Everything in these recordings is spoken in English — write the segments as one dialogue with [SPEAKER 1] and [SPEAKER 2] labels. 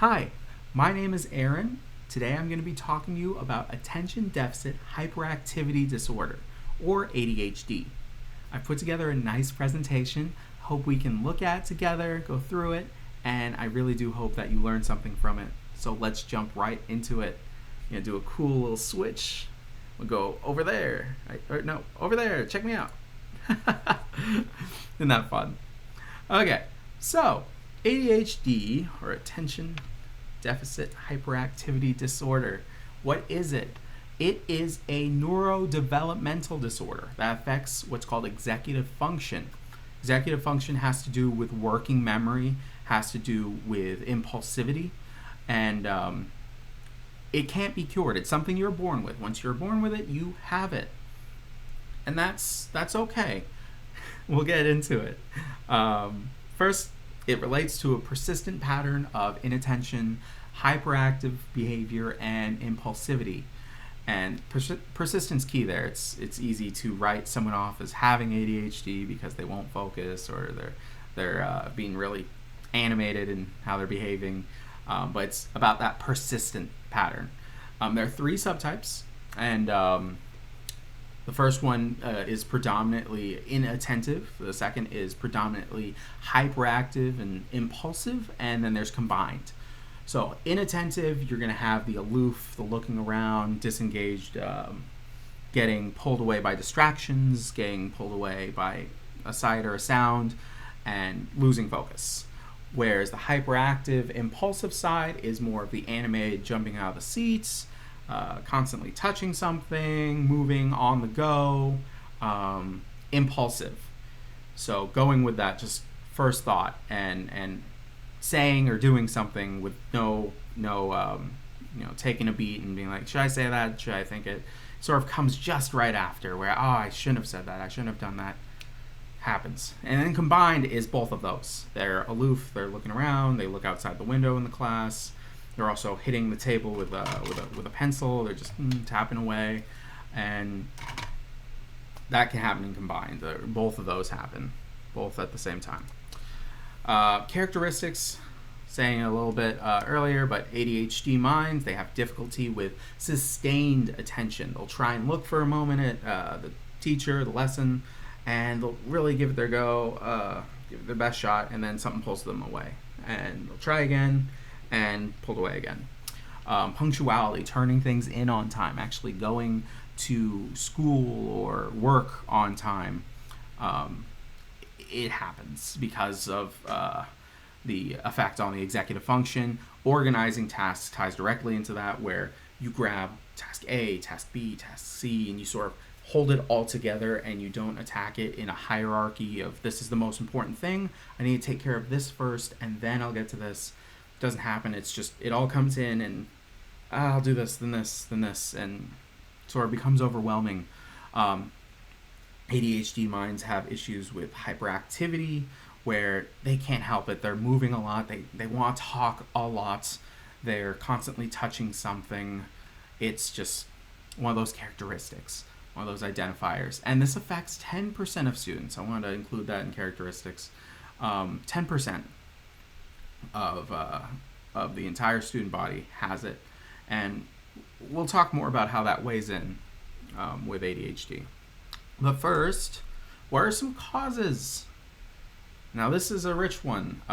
[SPEAKER 1] Hi, my name is Aaron. Today I'm going to be talking to you about attention deficit hyperactivity disorder, or ADHD. I've put together a nice presentation. Hope we can look at it together, go through it, and I really do hope that you learn something from it. So let's jump right into it. I'm going to do a cool little switch. We'll go over there. Over there. Check me out. Isn't that fun? Okay, so ADHD, or attention deficit hyperactivity disorder. What is it? It is a neurodevelopmental disorder that affects what's called executive function. Executive function has to do with working memory, has to do with impulsivity, and it can't be cured. It's something you're born with. Once you're born with it, you have it. And that's okay. We'll get into it. First, it relates to a persistent pattern of inattention, hyperactive behavior, and impulsivity. And persistence key there. It's easy to write someone off as having ADHD because they won't focus, or they're being really animated in how they're behaving. But it's about that persistent pattern. There are three subtypes, and the first one is predominantly inattentive. The second is predominantly hyperactive and impulsive, and then there's combined. So inattentive, you're going to have the aloof, the looking around, disengaged, getting pulled away by distractions, getting pulled away by a sight or a sound, and losing focus. Whereas the hyperactive, impulsive side is more of the animated, jumping out of the seats, constantly touching something, moving on the go, impulsive. So going with that just first thought and saying or doing something with no taking a beat and being like, should I say that? Should I think it? Sort of comes just right after, where, I shouldn't have said that. I shouldn't have done that. Happens. And then combined is both of those. They're aloof. They're looking around. They look outside the window in the class. They're also hitting the table with a pencil. They're just tapping away, and that can happen in combined. Both of those happen, both at the same time. Characteristics, saying a little bit earlier, but ADHD minds, they have difficulty with sustained attention. They'll try and look for a moment at the teacher, the lesson, and they'll really give it their go, give it their best shot, and then something pulls them away. And they'll try again, and pulled away again. Punctuality, turning things in on time, actually going to school or work on time. It happens because of the effect on the executive function. Organizing tasks ties directly into that, where you grab task A, task B, task C, and you sort of hold it all together, and you don't attack it in a hierarchy of, this is the most important thing, I need to take care of this first, and then I'll get to this. Doesn't happen. It's just, it all comes in, and I'll do this, then this, then this, and sort of becomes overwhelming. ADHD minds have issues with hyperactivity, where they can't help it. They're moving a lot. They want to talk a lot. They're constantly touching something. It's just one of those characteristics, one of those identifiers. And this affects 10% of students. I wanted to include that in characteristics. 10% of the entire student body has it, and we'll talk more about how that weighs in with ADHD. But first, what are some causes? Now, this is a rich one.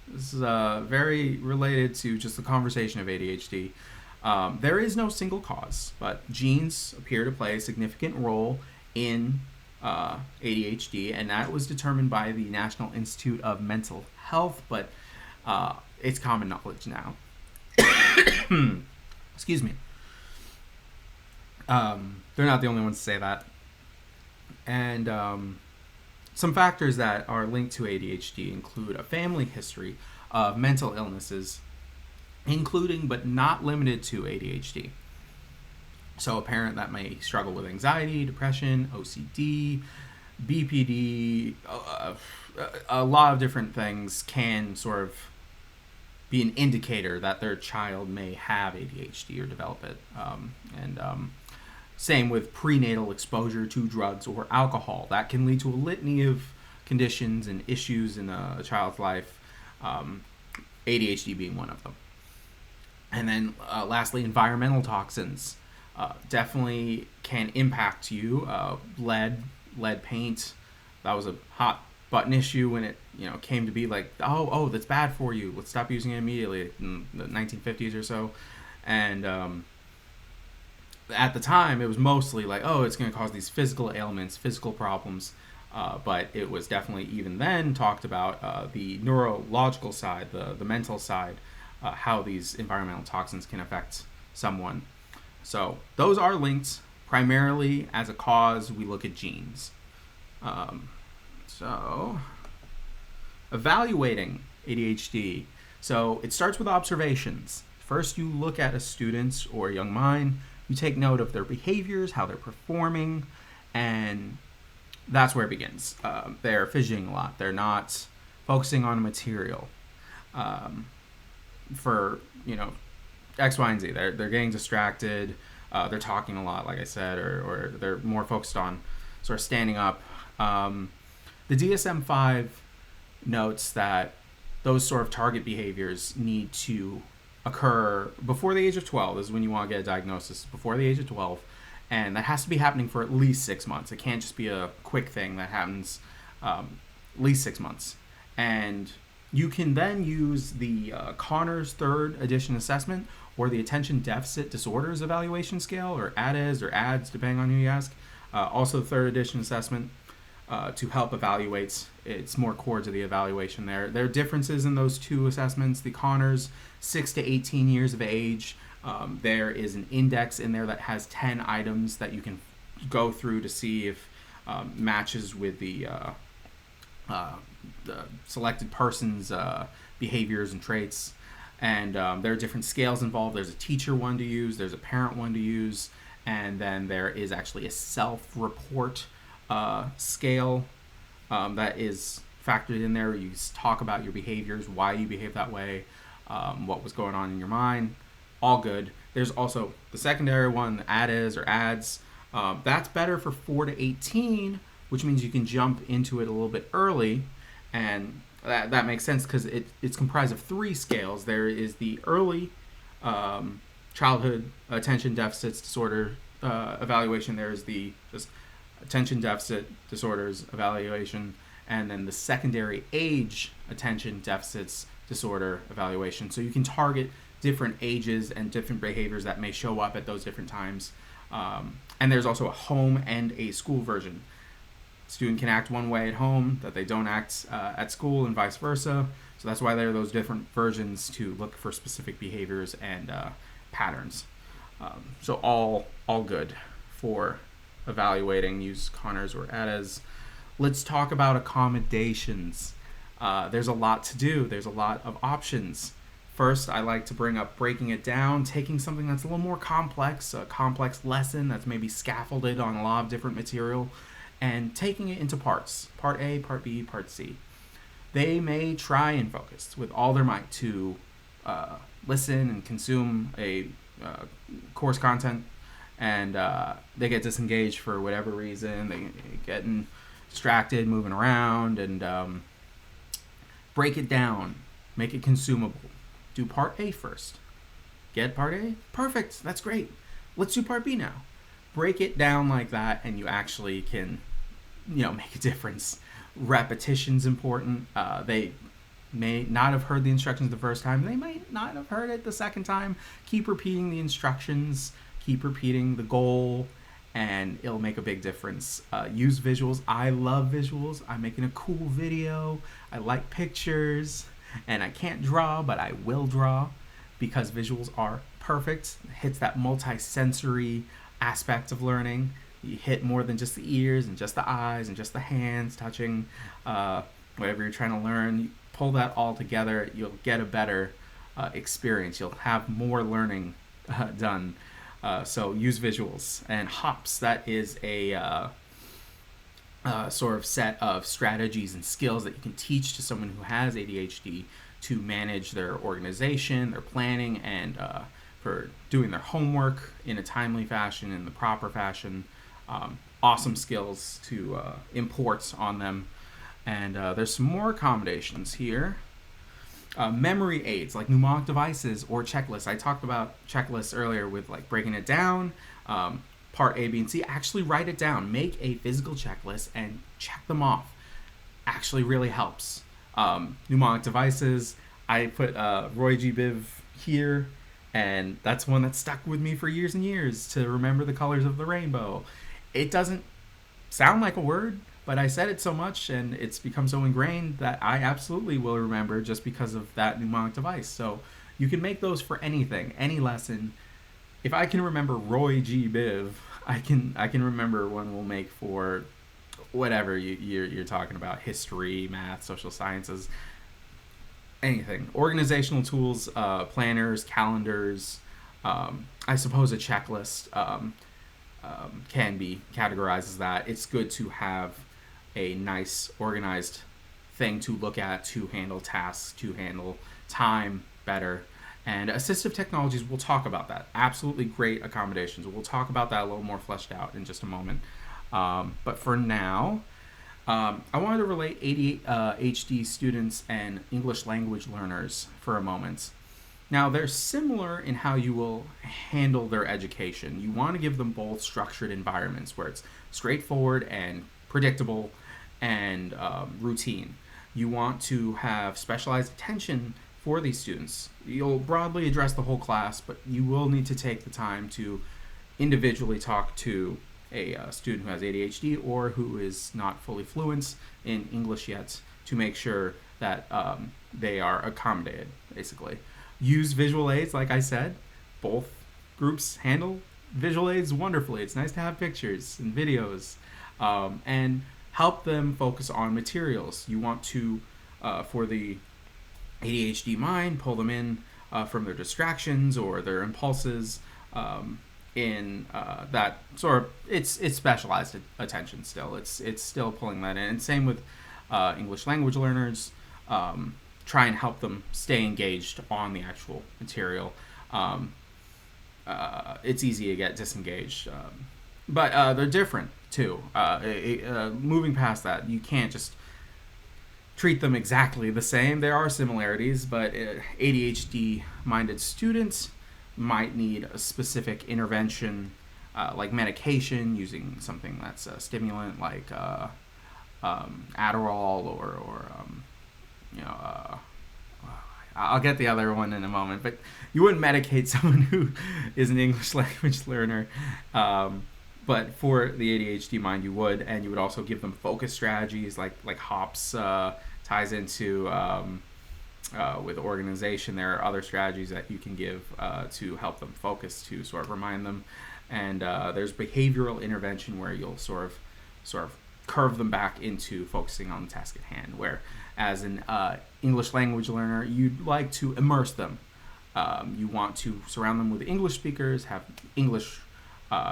[SPEAKER 1] This is very related to just the conversation of ADHD. There is no single cause, but genes appear to play a significant role in ADHD, and that was determined by the National Institute of Mental Health, but it's common knowledge now. Excuse me. They're not the only ones to say that. And some factors that are linked to ADHD include a family history of mental illnesses, including but not limited to ADHD. So a parent that may struggle with anxiety, depression, OCD, BPD, a lot of different things can sort of be an indicator that their child may have ADHD or develop it. Same with prenatal exposure to drugs or alcohol. That can lead to a litany of conditions and issues in a child's life. ADHD being one of them. And then lastly, environmental toxins definitely can impact you. Lead paint, that was a hot button issue when it came to be like, oh, that's bad for you. Let's stop using it immediately in the 1950s or so. And at the time, it was mostly like, oh, it's going to cause these physical ailments, physical problems. But it was definitely even then talked about the neurological side, the mental side, how these environmental toxins can affect someone. So those are linked. Primarily as a cause, we look at genes. So evaluating ADHD. So it starts with observations. First, you look at a student or a young mind. You take note of their behaviors, how they're performing, and that's where it begins. They're fidgeting a lot. They're not focusing on material. For X, Y, and Z. They're getting distracted. They're talking a lot, like I said, or they're more focused on sort of standing up. The DSM-5 notes that those sort of target behaviors need to occur before the age of 12. This is when you want to get a diagnosis, before the age of 12. And that has to be happening for at least 6 months. It can't just be a quick thing that happens at least 6 months. And you can then use the Connors 3rd edition assessment or the Attention Deficit Disorders Evaluation Scale, or ADAS or ADS, depending on who you ask. Also the 3rd edition assessment to help evaluate. It's more core to the evaluation there. There are differences in those two assessments. The Connors, 6 to 18 years of age. There is an index in there that has 10 items that you can go through to see if matches with the selected person's behaviors and traits. And there are different scales involved. There's a teacher one to use, there's a parent one to use, and then there is actually a self-report scale that is factored in there. You talk about your behaviors, why you behave that way, what was going on in your mind. All good. There's also the secondary one, the ADAS or ADS. That's better for 4 to 18, which means you can jump into it a little bit early. And that makes sense because it's comprised of 3 scales. There is the early childhood attention deficits disorder evaluation. There is the just attention deficit disorders evaluation. And then the secondary age attention deficits disorder evaluation. So you can target different ages and different behaviors that may show up at those different times. And there's also a home and a school version. Student can act one way at home that they don't act at school, and vice versa. So that's why there are those different versions to look for specific behaviors and patterns. So all good for evaluating. Use Connors or ADAS. Let's talk about accommodations. There's a lot to do. There's a lot of options. First, I like to bring up breaking it down, taking something that's a little more complex, a complex lesson that's maybe scaffolded on a lot of different material, and taking it into parts. Part A, Part B, Part C. They may try and focus with all their might to listen and consume a course content, and they get disengaged for whatever reason. They get distracted, moving around, and break it down, make it consumable. Do Part A first. Get Part A? Perfect. That's great. Let's do Part B now. Break it down like that, and you actually can, make a difference. Repetition's important. They may not have heard the instructions the first time. They might not have heard it the second time. Keep repeating the instructions. Keep repeating the goal, and it'll make a big difference. Use visuals. I love visuals. I'm making a cool video. I like pictures. And I can't draw, but I will draw because visuals are perfect. It hits that multi-sensory aspect of learning. You hit more than just the ears and just the eyes and just the hands touching whatever you're trying to learn. You pull that all together, you'll get a better experience. You'll have more learning done. So use visuals. And HOPS, that is a sort of set of strategies and skills that you can teach to someone who has ADHD to manage their organization, their planning, and for doing their homework in a timely fashion, in the proper fashion. Awesome skills to import on them. And there's some more accommodations here. Memory aids like mnemonic devices or checklists. I talked about checklists earlier with like breaking it down, part A, B, and C. Actually write it down. Make a physical checklist and check them off. Actually really helps. Mnemonic devices. I put Roy G. Biv here, and that's one that stuck with me for years and years, to remember the colors of the rainbow. It doesn't sound like a word, but I said it so much and it's become so ingrained that I absolutely will remember just because of that mnemonic device. So you can make those for anything, any lesson. If I can remember Roy G. Biv, I can remember one we'll make for whatever you're talking about: history, math, social sciences, anything. Organizational tools, planners, calendars. I suppose a checklist can be categorized as that. It's good to have a nice organized thing to look at, to handle tasks, to handle time better. And assistive technologies, we'll talk about that. Absolutely great accommodations. We'll talk about that a little more fleshed out in just a moment. But for now, I wanted to relate ADHD students and English language learners for a moment. Now, they're similar in how you will handle their education. You want to give them both structured environments where it's straightforward and predictable and routine. You want to have specialized attention for these students. You'll broadly address the whole class, but you will need to take the time to individually talk to a student who has ADHD or who is not fully fluent in English yet, to make sure that they are accommodated, basically. Use visual aids, like I said. Both groups handle visual aids wonderfully. It's nice to have pictures and videos, and help them focus on materials. You want to, for the ADHD mind, pull them in from their distractions or their impulses, in that sort of, it's specialized attention still. It's still pulling that in. And same with English language learners. Try and help them stay engaged on the actual material. It's easy to get disengaged, but they're different too. Moving past that, you can't just treat them exactly the same. There are similarities, but ADHD-minded students might need a specific intervention, like medication, using something that's a stimulant like Adderall or I'll get the other one in a moment, but you wouldn't medicate someone who is an English language learner. But for the ADHD mind, you would, and you would also give them focus strategies like HOPS ties into with organization. There are other strategies that you can give to help them focus, to sort of remind them. And there's behavioral intervention where you'll sort of curve them back into focusing on the task at hand, where as an English language learner, you'd like to immerse them. You want to surround them with English speakers, have English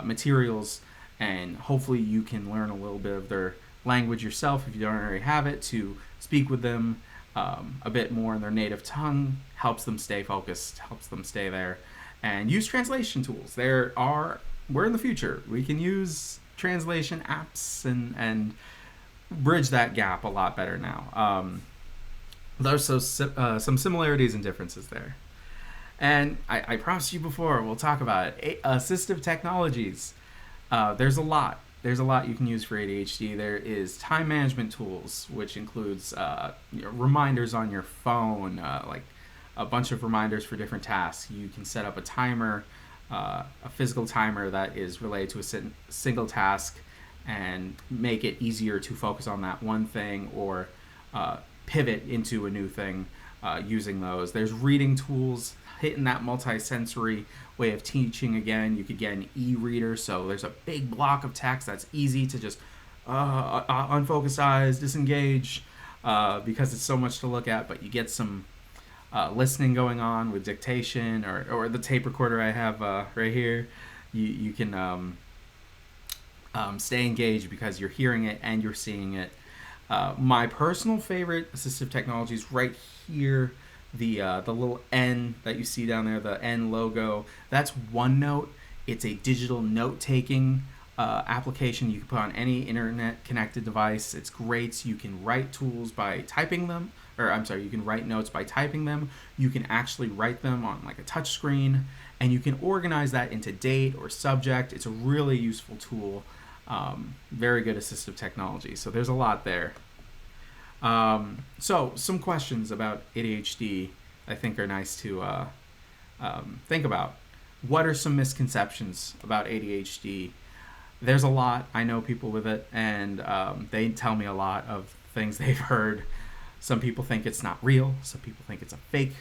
[SPEAKER 1] materials, and hopefully you can learn a little bit of their language yourself if you don't already have it, to speak with them a bit more in their native tongue. Helps them stay focused, helps them stay there. And use translation tools. We're in the future. We can use translation apps and bridge that gap a lot better now. There's some similarities and differences there. And I promised you before, we'll talk about it. Assistive technologies. There's a lot. There's a lot you can use for ADHD. There is time management tools, which includes reminders on your phone, like a bunch of reminders for different tasks. You can set up a timer, a physical timer that is related to a single task, and make it easier to focus on that one thing, or pivot into a new thing using those. There's reading tools, hitting that multi-sensory way of teaching again. You could get an e-reader, so there's a big block of text that's easy to just unfocus eyes, disengage, because it's so much to look at, but you get some listening going on with dictation, or the tape recorder I have right here. You can stay engaged because you're hearing it and you're seeing it. My personal favorite assistive technology is right here, the little N that you see down there, the N logo. That's OneNote. It's a digital note-taking application you can put on any internet-connected device. It's great. You can write tools by typing them, or I'm sorry, you can write notes by typing them. You can actually write them on like a touch screen, and you can organize that into date or subject. It's a really useful tool. Very good assistive technology. So there's a lot there. So some questions about ADHD I think are nice to think about. What are some misconceptions about ADHD? There's a lot. I know people with it, and they tell me a lot of things they've heard. Some people think it's not real. Some people think it's a fake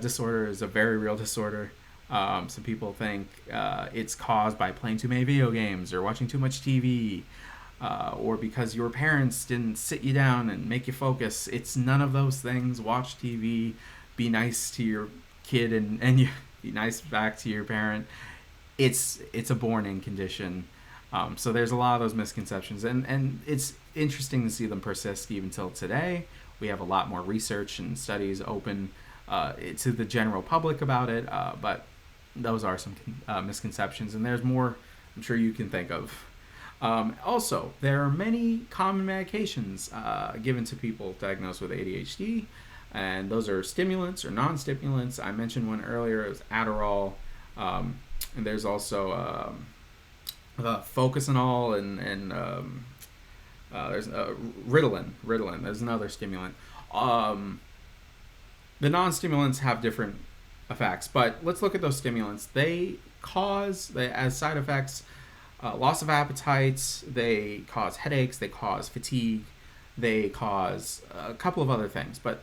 [SPEAKER 1] disorder. It's a very real disorder. Some people think it's caused by playing too many video games or watching too much TV, or because your parents didn't sit you down and make you focus. It's none of those things. Watch TV, be nice to your kid, and you be nice back to your parent. It's a born-in condition. So there's a lot of those misconceptions, and it's interesting to see them persist even till today. We have a lot more research and studies open to the general public about it, but those are some misconceptions, and there's more I'm sure you can think of. Also, there are many common medications given to people diagnosed with ADHD, and those are stimulants or non-stimulants. I mentioned one earlier, it was Adderall, and there's also Focusonol, and there's Ritalin. There's another stimulant. The non-stimulants have different effects, but let's look at those stimulants. They cause, as side effects, loss of appetite, they cause headaches, they cause fatigue, they cause a couple of other things. But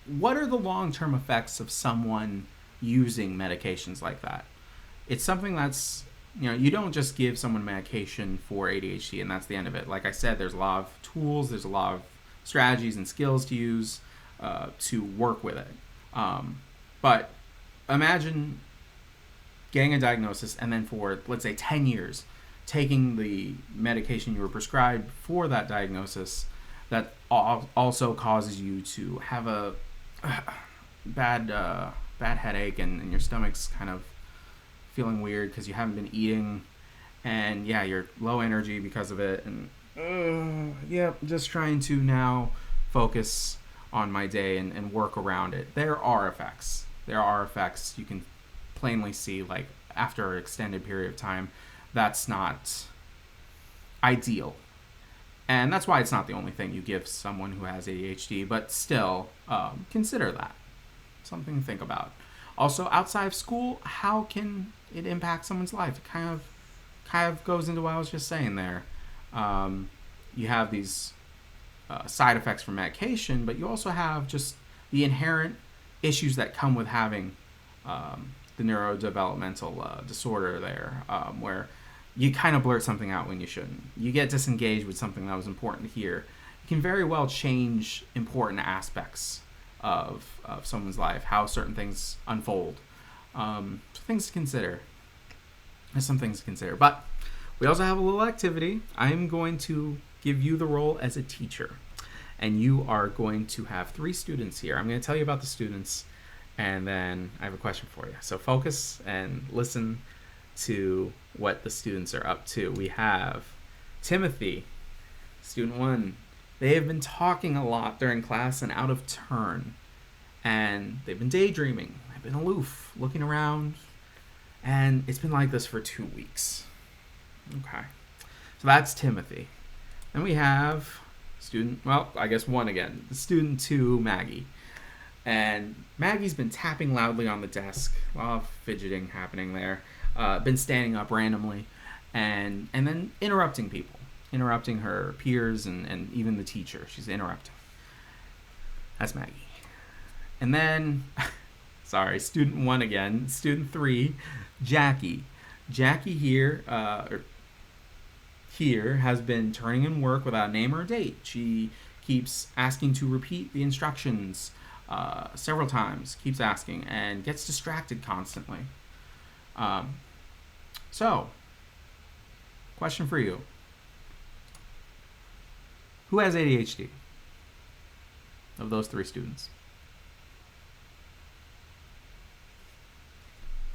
[SPEAKER 1] what are the long-term effects of someone using medications like that? It's something that's, you don't just give someone medication for ADHD and that's the end of it. Like I said, there's a lot of tools, there's a lot of strategies and skills to use to work with it. But imagine getting a diagnosis and then for, let's say, 10 years, taking the medication you were prescribed for that diagnosis that also causes you to have a bad headache, and your stomach's kind of feeling weird because you haven't been eating, and you're low energy because of it, and just trying to now focus on my day and work around it. There are effects you can plainly see, like after an extended period of time. That's not ideal, and that's why it's not the only thing you give someone who has ADHD, but still consider that something to think about. Also, outside of school, how can it impact someone's life? It kind of goes into what I was just saying there. You have these side effects from medication, but you also have just the inherent issues that come with having the neurodevelopmental disorder there, where you kind of blurt something out when you shouldn't. You get disengaged with something that was important to hear. It can very well change important aspects of someone's life, how certain things unfold. So things to consider. There's some things to consider. But we also have a little activity. I'm going to give you the role as a teacher, and you are going to have 3 students here. I'm going to tell you about the students, and then I have a question for you. So focus and listen to what the students are up to. We have Timothy, student 1. They have been talking a lot during class and out of turn, and they've been daydreaming. They've been aloof, looking around, and it's been like this for 2 weeks. Okay, so that's Timothy. Then we have student 1 again, student 2, Maggie. And Maggie's been tapping loudly on the desk, a lot of fidgeting happening there, been standing up randomly, and then interrupting people, interrupting her peers and even the teacher. She's interrupting. That's Maggie. And then, student 1 again, student 3, Jackie. Jackie here has been turning in work without a name or a date. She keeps asking to repeat the instructions several times, keeps asking, and gets distracted constantly. So, question for you. Who has ADHD of those 3 students?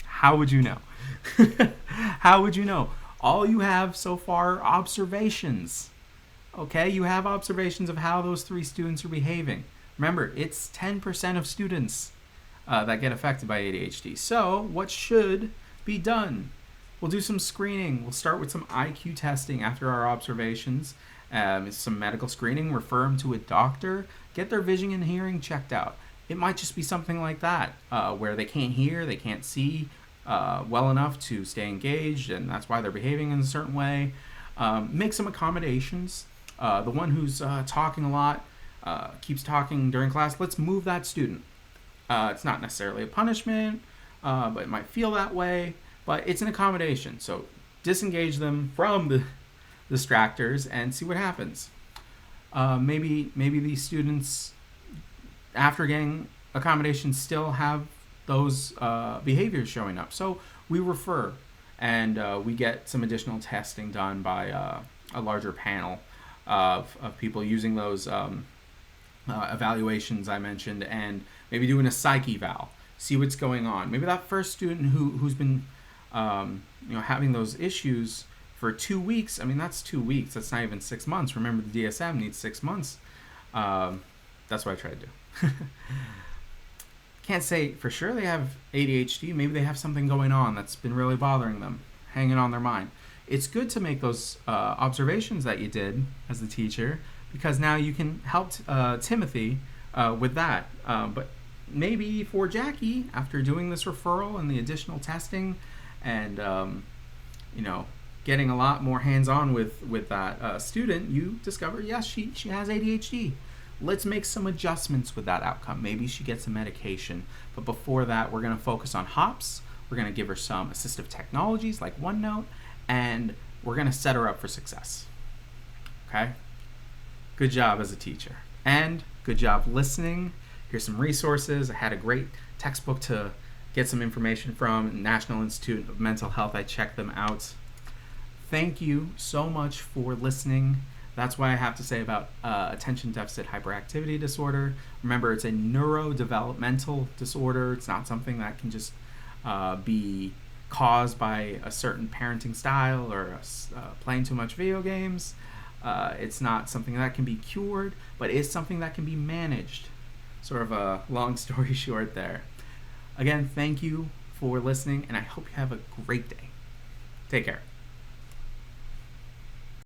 [SPEAKER 1] How would you know? How would you know? All you have so far are observations. Okay, you have observations of how those 3 students are behaving. Remember, it's 10% of students that get affected by ADHD. So, what should be done? We'll do some screening. We'll start with some IQ testing after our observations, some medical screening, refer them to a doctor, get their vision and hearing checked out. It might just be something like that, where they can't hear, they can't see well enough to stay engaged, and that's why they're behaving in a certain way. Make some accommodations. The one who's talking a lot, keeps talking during class, let's move that student. It's not necessarily a punishment, but it might feel that way, but it's an accommodation. So disengage them from the distractors and see what happens. Maybe these students, after getting accommodations, still have those behaviors showing up. So we refer, and we get some additional testing done by a larger panel of people using those evaluations I mentioned, and maybe doing a psych eval, see what's going on. Maybe that first student who's been having those issues for 2 weeks. I mean, that's 2 weeks. That's not even 6 months. Remember, the DSM needs 6 months. That's what I try to do. Can't say for sure they have ADHD. Maybe they have something going on that's been really bothering them, hanging on their mind. It's good to make those observations that you did as the teacher, because now you can help Timothy with that. But maybe for Jackie, after doing this referral and the additional testing and getting a lot more hands-on with that student, you discover, yes, she has ADHD. Let's make some adjustments with that outcome. Maybe she gets some medication. But before that, we're going to focus on HOPS. We're going to give her some assistive technologies like OneNote, and we're going to set her up for success. Okay? Good job as a teacher. And good job listening. Here's some resources. I had a great textbook to get some information from, National Institute of Mental Health. I checked them out. Thank you so much for listening. That's what I have to say about attention deficit hyperactivity disorder. Remember, it's a neurodevelopmental disorder. It's not something that can just be caused by a certain parenting style or playing too much video games. It's not something that can be cured, but it's something that can be managed. Sort of a long story short there. Again, thank you for listening, and I hope you have a great day. Take care.